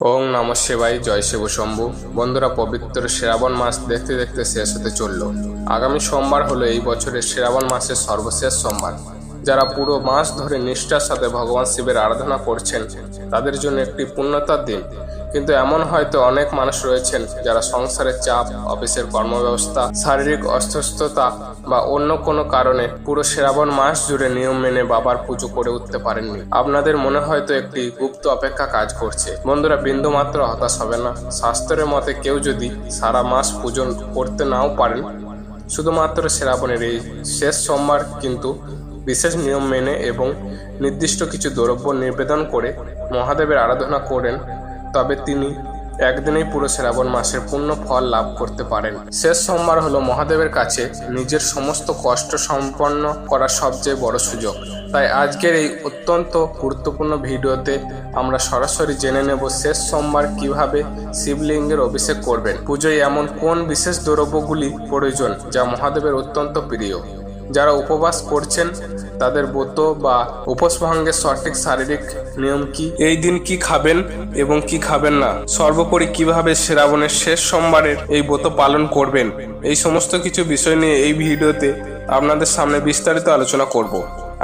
ওং নমঃ শিবায়। জয় শিব শম্ভু। বন্ধুরা, পবিত্র শ্রাবণ মাস দেখতে দেখতে শেষ হতে চলল। আগামী সোমবার হলো এই বছরের শ্রাবণ মাসের সর্বশেষ সোমবার। যারা পুরো মাস ধরে নিষ্ঠার সাথে ভগবান শিবের আরাধনা করছেন তাদের জন্য একটি পুণ্যতার দিন। কিন্তু এমন হয়তো অনেক মানুষ রয়েছেন যারা সংসারের চাপ, অফিসের কর্মব্যবস্থা, শারীরিক অসুস্থতা বা অন্য কোনো কারণে পুরো শ্রাবণ মাস জুড়ে নিয়ম মেনে বাবার পুজো করে উঠতে পারেননি। আপনাদের মনে হয়তো একটি গুপ্ত অপেক্ষা কাজ করছে। বন্ধুরা, বিন্দুমাত্র হতাশ হবে না। শাস্ত্রের মতে কেউ যদি সারা মাস পুজো করতে নাও পারেন, শুধুমাত্র শ্রাবণের এই শেষ সোমবার কিন্তু বিশেষ নিয়ম মেনে এবং নির্দিষ্ট কিছু দ্রব্য নিবেদন করে মহাদেবের আরাধনা করেন, তবে তিনি একদিনেই পুরো শ্রাবণ মাসের পূর্ণ ফল লাভ করতে পারেন। শেষ সোমবার হলো মহাদেবের কাছে নিজের সমস্ত কষ্ট সম্পন্ন করার সবচেয়ে বড় সুযোগ। তাই আজকের এই অত্যন্ত গুরুত্বপূর্ণ ভিডিওতে আমরা সরাসরি জেনে নেব শেষ সোমবার কিভাবে শিবলিঙ্গের অভিষেক করবেন, পুজোয় এমন কোন বিশেষ দ্রব্যগুলি প্রয়োজন যা মহাদেবের অত্যন্ত প্রিয়। যারা উপবাস করছেন তাদের ব্রত বা উপোস ভঙ্গের সঠিক শারীরিক নিয়ম কি, এই দিন কি খাবেন এবং কি খাবেন না, সর্বোপরি কিভাবে শ্রাবণের শেষ সোমবারের এই ব্রত পালন করবেন, এই সমস্ত কিছু বিষয় নিয়ে এই ভিডিওতে আপনাদের সামনে বিস্তারিত আলোচনা করব।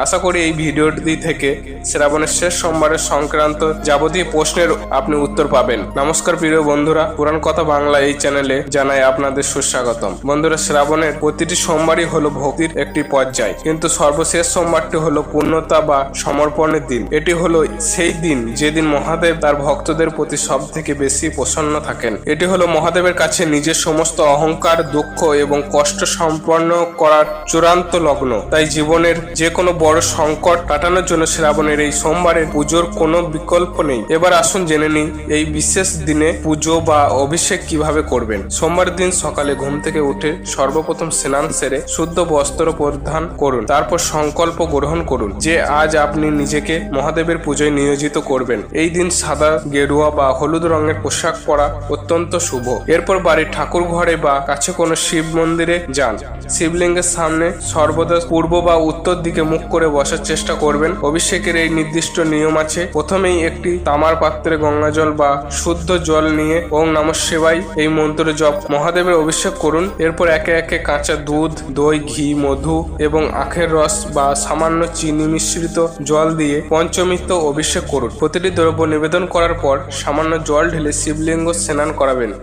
আশা করি এই ভিডিওটি থেকে শ্রাবণের শেষ সোমবারের সংক্রান্ত যাবতীয় প্রশ্নের আপনি উত্তর পাবেন। নমস্কার প্রিয় বন্ধুরা, পুরাণ কথা বাংলা এই চ্যানেলে জানাই আপনাদের সুস্বাগতম। বন্ধুরা, শ্রাবণের প্রতিটি সোমবারই হলো ভক্তির একটি পর্যায়, কিন্তু সর্বশেষ সোমবারটি হলো পূর্ণতা বা সমর্পণের দিন। এটি হলো সেই দিন যেদিন মহাদেব তার ভক্তদের প্রতি সব থেকে বেশি প্রসন্ন থাকেন। এটি হলো মহাদেবের কাছে নিজের সমস্ত অহংকার, দুঃখ এবং কষ্ট সম্পন্ন করার চূড়ান্ত লগ্ন। তাই জীবনের যে কোনো বড় সংকট কাটানোর জন্য শ্রাবণের এই সোমবারের পুজোর কোনো বিকল্প নেই। এবার আসুন জেনে নিই এই বিশেষ দিনে পুজো বা অভিষেক কিভাবে করবেন। সোমবার দিন সকালে ঘুম থেকে উঠে সর্বপ্রথম স্নান সেরে শুদ্ধ বস্ত্র পরিধান করুন। তারপর সংকল্প গ্রহণ করুন যে আজ আপনি নিজেকে মহাদেবের পুজোয় নিয়োজিত করবেন। এই দিন সাদা, গেরুয়া বা হলুদ রঙের পোশাক পরা অত্যন্ত শুভ। এরপর বাড়ির ঠাকুর ঘরে বা কাছে কোনো শিব মন্দিরে যান। শিবলিঙ্গের সামনে সর্বদা পূর্ব বা উত্তর দিকে মুখ করে বসার চেষ্টা করবেন। অভিষেকের এই নির্দিষ্ট নিয়ম আছে। প্রথমেই একটি তামার পাত্রে গঙ্গা জল বা শুদ্ধ জল নিয়ে ওং নমঃ শিবায় এই মন্ত্র জপ মহাদেবের অভিষেক করুন। এরপর একে একে কাঁচা দুধ, দই, ঘি, মধু এবং আখের রস বা সামান্য চিনি মিশ্রিত জল দিয়ে পঞ্চমৃত্য অভিষেক করুন। প্রতিটি দ্রব্য নিবেদন করার পর সামান্য জল ঢেলে শিবলিঙ্গ স্নান করাবেন।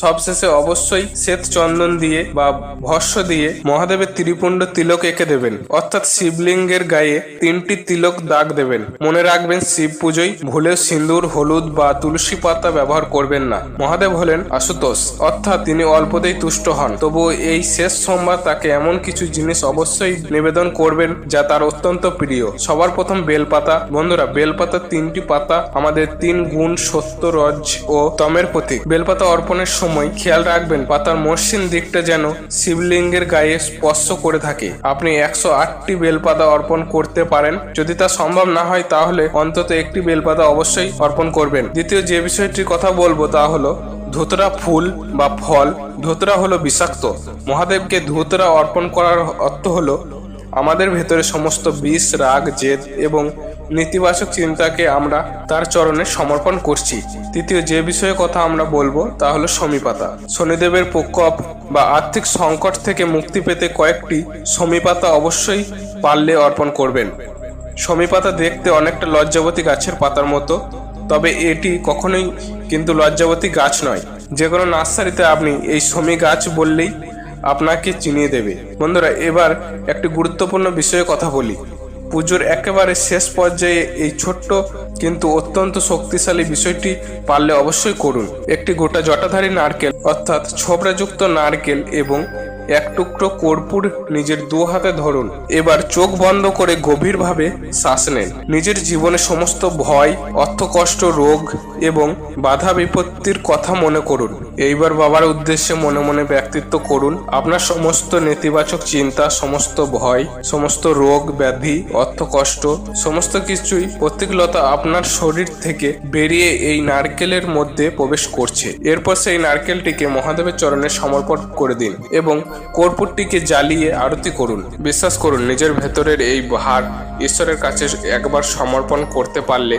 সবশেষে অবশ্যই শ্বেত চন্দন দিয়ে বা ভস্য দিয়ে মহাদেবের ত্রিপুণ্ড তিলক এঁকে দেবেন, অর্থাৎ শিবলিঙ্গের গায়ে 3টি তিলক দাগ দেবেন। মনে রাখবেন, শিব পুজোয় ভুলেও সিঁদুর, হলুদ বা তুলসী পাতা ব্যবহার করবেন না। মহাদেব হলেন আশুতোষ, অর্থাৎ তিনি অল্পতেই তুষ্ট হন। তবুও এই শেষ সোমবার তাকে এমন কিছু জিনিস অবশ্যই নিবেদন করবেন যা তার অত্যন্ত প্রিয়। সবার প্রথম বেলপাতা। বন্ধুরা, বেলপাতার 3টি পাতা আমাদের 3 গুণ, সত্য, রজ ও তমের প্রতীক। বেলপাতা অর্পণের সময় খেয়াল রাখবেন পাতার মসৃণ দিকটা যেন শিবলিঙ্গের গায়ে স্পর্শ করে থাকে। আপনি 108টি বেলপাতা অর্পণ করতে পারেন। যদি তা সম্ভব না হয় তাহলে অন্তত একটি বেলপাতা অবশ্যই অর্পণ করবেন। দ্বিতীয় যে বিষয়টির কথা বলবো তা হলো ধুতরা ফুল বা ফল। ধুতরা হলো বিষাক্ত। মহাদেবকে ধুতরা অর্পণ করার অর্থ হলো আমাদের ভেতরে সমস্ত বিষ, রাগ, জেদ এবং নেতিবাচক চিন্তাকে আমরা তার চরণে সমর্পণ করছি। তৃতীয় যে বিষয়ে কথা আমরা বলবো তা হলো শমীপাতা। শনিদেবের প্রকোপ বা আর্থিক সংকট থেকে মুক্তি পেতে কয়েকটি শমীপাতা অবশ্যই পারলে অর্পণ করবেন। শমীপাতা দেখতে অনেকটা লজ্জাবতী গাছের পাতার মতো, তবে এটি কখনোই কিন্তু লজ্জাবতী গাছ নয়। যে কোনো নার্সারিতে আপনি এই শমী গাছ বললেই আপনাকে চিনিয়ে দেবে। বন্ধুরা, এবার একটি গুরুত্বপূর্ণ বিষয়ে কথা বলি। পুজোর একেবারে শেষ পর্যায়ে এই ছোট্ট কিন্তু অত্যন্ত শক্তিশালী বিষয়টি পারলে অবশ্যই করুন। একটি গোটা জটাধারী নারকেল, অর্থাৎ ছোবড়াযুক্ত নারকেল এবং 1 টুকরো কর্পূর নিজের 2 হাতে ধরুন। এবার চোখ বন্ধ করে গভীরভাবে শ্বাস নেন। নিজের জীবনে সমস্ত ভয়, অর্থকষ্ট, রোগ এবং বাধা বিপত্তির কথা মনে করুন। এইবার বাবার উদ্দেশ্যে মনে মনে ব্যক্তিত্ব করুন আপনার সমস্ত নেতিবাচক চিন্তা, সমস্ত ভয়, সমস্ত রোগ ব্যাধি, অর্থকষ্ট, সমস্ত কিছুই প্রতিকূলতা আপনার শরীর থেকে বেরিয়ে এই নারকেলের মধ্যে প্রবেশ করছে। এরপর সেই নারকেলটিকে মহাদেবের চরণে সমর্পণ করে দিন এবং কর্পূরটিকে জ্বালিয়ে আরতি করুন। বিশ্বাস করুন, নিজের ভেতরের এই ভার ঈশ্বরের কাছে একবার সমর্পণ করতে পারলে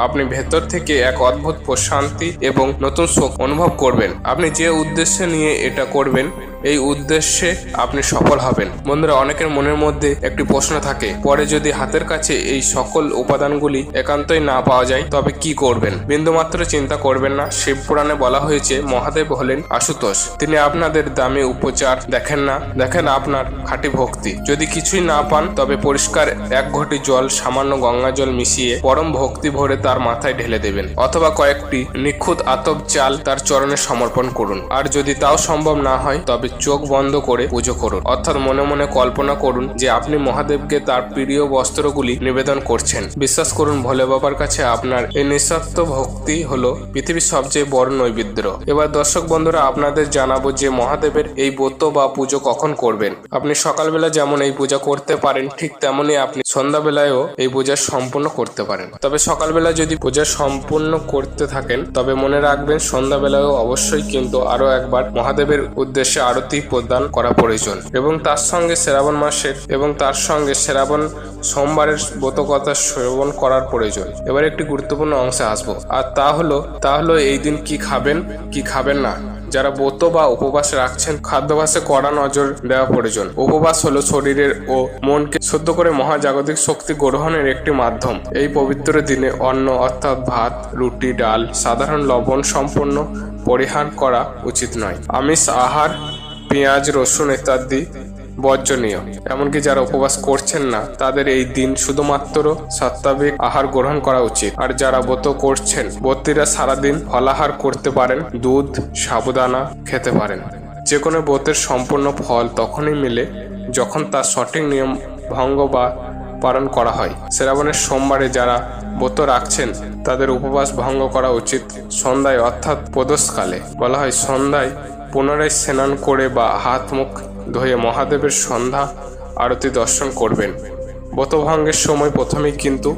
আপনি ভেতর থেকে এক অদ্ভুত প্রশান্তি এবং নতুন সুখ অনুভব করবেন। আপনি যে উদ্দেশ্যে নিয়ে এটা করবেন এই উদ্দেশ্যে আপনি সফল হবেন। বন্ধুরা, অনেকের মনের মধ্যে একটি প্রশ্ন থাকে, পরে যদি হাতের কাছে এই সকল উপাদানগুলি একান্তই না পাওয়া যায় তবে কি করবেন? বিন্দুমাত্র চিন্তা করবেন না। শিবপুরাণে বলা হয়েছে মহাদেব হলেন আশুতোষ। তিনি আপনাদের দামি উপচার দেখেন না, দেখেন আপনার খাঁটি ভক্তি। যদি কিছুই না পান তবে পরিষ্কার এক ঘটি জল সামান্য গঙ্গা জল মিশিয়ে পরম ভক্তি ভরে তার মাথায় ঢেলে দেবেন, অথবা কয়েকটি নিখুঁত আতপ চাল তার চরণে সমর্পণ করুন। আর যদি তাও সম্ভব না হয় তবে চোখ বন্ধ করে পুজো করুন, অর্থাৎ মনে মনে কল্পনা করুন যে আপনি মহাদেবকে তার প্রিয় বস্ত্রগুলি নিবেদন করছেন। বিশ্বাস করুন, ভোলে বাবার কাছে আপনার এই নিঃস্বার্থ ভক্তি হলো পৃথিবীর সবচেয়ে বড় নৈবেদ্য। এবার দর্শক বন্ধুরা, আপনাদের জানাবো যে মহাদেবের এই ব্রত বা পুজো কখন করবেন। আপনি সকালবেলা যেমন এই পূজা করতে পারেন, ঠিক তেমনি আপনি সন্ধ্যাবেলায়ও এই পূজা সম্পূর্ণ করতে পারেন। তবে সকালবেলা যদি পূজা সম্পূর্ণ করতে থাকেন তবে মনে রাখবেন সন্ধ্যাবেলায়ও অবশ্যই কিন্তু আরো একবার মহাদেবের উদ্দেশ্যে আরতি প্রদান করা প্রয়োজন, এবং তার সঙ্গে শ্রাবণ সোমবারের ব্রতকথা শ্রবণ করার প্রয়োজন। এবার একটি গুরুত্বপূর্ণ অংশে আসবো, আর তা হলো এই দিন কি খাবেন কি খাবেন না। যারা ব্রত বা উপবাস রাখছেন খাদ্যাভ্যাসে কড়া নজর দেওয়া প্রয়োজন। উপবাস হলো শরীরের ও মনকে শুদ্ধ করে মহাজাগতিক শক্তি গ্রহণের একটি মাধ্যম। এই পবিত্র দিনে অন্ন অর্থাৎ ভাত, রুটি, ডাল, সাধারণ লবণ সম্পন্ন পরিহার করা উচিত নয়। আমিষ আহার, পেঁয়াজ, রসুন ইত্যাদি বর্জনীয়। এমনকি যারা উপবাস করছেন না তাদের এই দিন শুধুমাত্র সাত্ত্বিক আহার গ্রহণ করা উচিত। আর যারা ব্রত করছেন ব্রতীরা সারাদিন ফলাহার করতে পারেন, দুধ, সাবুদানা খেতে পারেন। যে কোনো ব্রতের সম্পূর্ণ ফল তখনই মিলে যখন তার সঠিক নিয়ম ভঙ্গ বা পালন করা হয়। শ্রাবণের সোমবারে যারা ব্রত রাখছেন তাদের উপবাস ভঙ্গ করা উচিত সন্ধ্যায়, অর্থাৎ প্রদোষকালে। বলা হয় সন্ধ্যায় পুনরায় স্নান করে বা হাত মুখ ধুয়ে মহাদেবের সন্ধ্যা আরতি দর্শন করবেন। ব্রতভঙ্গের সময় প্রথমেই কিন্তু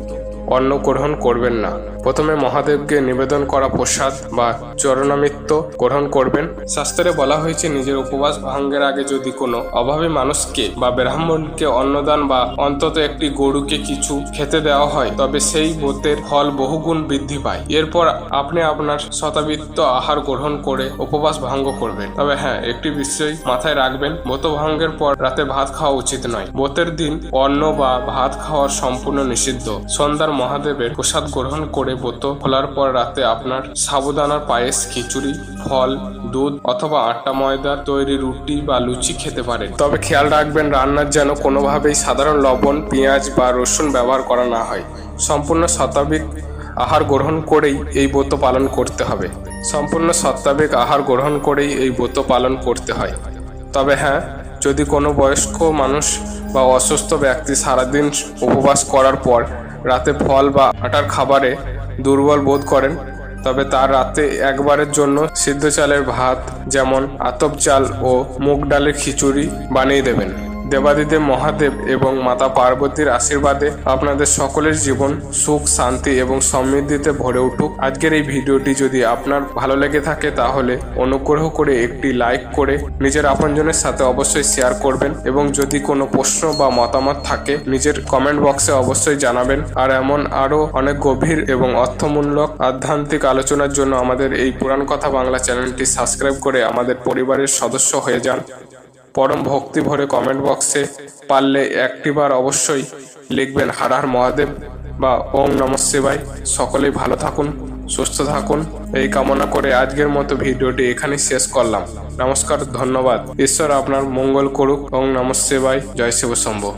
অন্ন গ্রহণ করবেন না। প্রথমে মহাদেবকে নিবেদন করা প্রসাদ বা চরণামৃত গ্রহণ করবেন। শাস্ত্রে বলা হয়েছে নিজের উপবাস ভঙ্গের আগে যদি কোনো অভাবী মানুষকে বা ব্রাহ্মণকে অন্নদান বা অন্তত একটি গরুকে কিছু খেতে দেওয়া হয় তবে সেই ব্রতের ফল বহুগুণ বৃদ্ধি পায়। এরপর আপনি আপনার শতাবৃত্ত আহার গ্রহণ করে উপবাস ভঙ্গ করবেন। তবে হ্যাঁ, একটি বিষয় মাথায় রাখবেন, ব্রত ভঙ্গের পর রাতে ভাত খাওয়া উচিত নয়। ব্রতের দিন অন্ন বা ভাত খাওয়া সম্পূর্ণ নিষিদ্ধ। সন্ধ্যার মহাদেবের প্রসাদ গ্রহণ করে ব্রত খোলার পর রাতে আপনার সাবুদানার পায়েস, খিচুড়ি, ফল, দুধ অথবা আটা ময়দার তৈরি রুটি বা লুচি খেতে পারেন। তবে খেয়াল রাখবেন রান্নার যেন কোনোভাবেই সাধারণ লবণ, পেঁয়াজ বা রসুন ব্যবহার করা না হয়। সম্পূর্ণ সাত্ত্বিক আহার গ্রহণ করেই এই ব্রত পালন করতে হবে। তবে হ্যাঁ, যদি কোনো বয়স্ক মানুষ বা অসুস্থ ব্যক্তি সারাদিন উপবাস করার পর রাতে ফল বা আটার খাবারে দুর্বল বোধ করেন তবে তার রাতে একবারের জন্য সিদ্ধ চালের ভাত, যেমন আতপ চাল ও মুগ ডালের খিচুড়ি বানিয়ে দেবেন। দেবাদিদেব মহাদেব এবং মাতা পার্বতীর আশীর্বাদে আপনাদের সকলের জীবন সুখ, শান্তি এবং সমৃদ্ধিতে ভরে উঠুক। আজকের এই ভিডিওটি যদি আপনার ভালো লেগে থাকে তাহলে অনুগ্রহ করে একটি লাইক করে নিজের আপনজনের সাথে অবশ্যই শেয়ার করবেন, এবং যদি কোনো প্রশ্ন বা মতামত থাকে নিজের কমেন্ট বক্সে অবশ্যই জানাবেন। আর এমন আরও অনেক গভীর এবং অর্থমূলক আধ্যাত্মিক আলোচনার জন্য আমাদের এই পুরাণ কথা বাংলা চ্যানেলটি সাবস্ক্রাইব করে আমাদের পরিবারের সদস্য হয়ে যান। পরম ভক্তি ভরে কমেন্ট বক্সে পারলে একটিবার অবশ্যই লিখবেন হর হর মহাদেব বা ওম নমঃ শিবায়। সকলেই ভালো থাকুন, সুস্থ থাকুন এই কামনা করে আজকের মতো ভিডিওটি এখানেই শেষ করলাম। নমস্কার, ধন্যবাদ। ঈশ্বর আপনার মঙ্গল করুক। ওম নমঃ শিবায়। জয় শিব শম্ভু।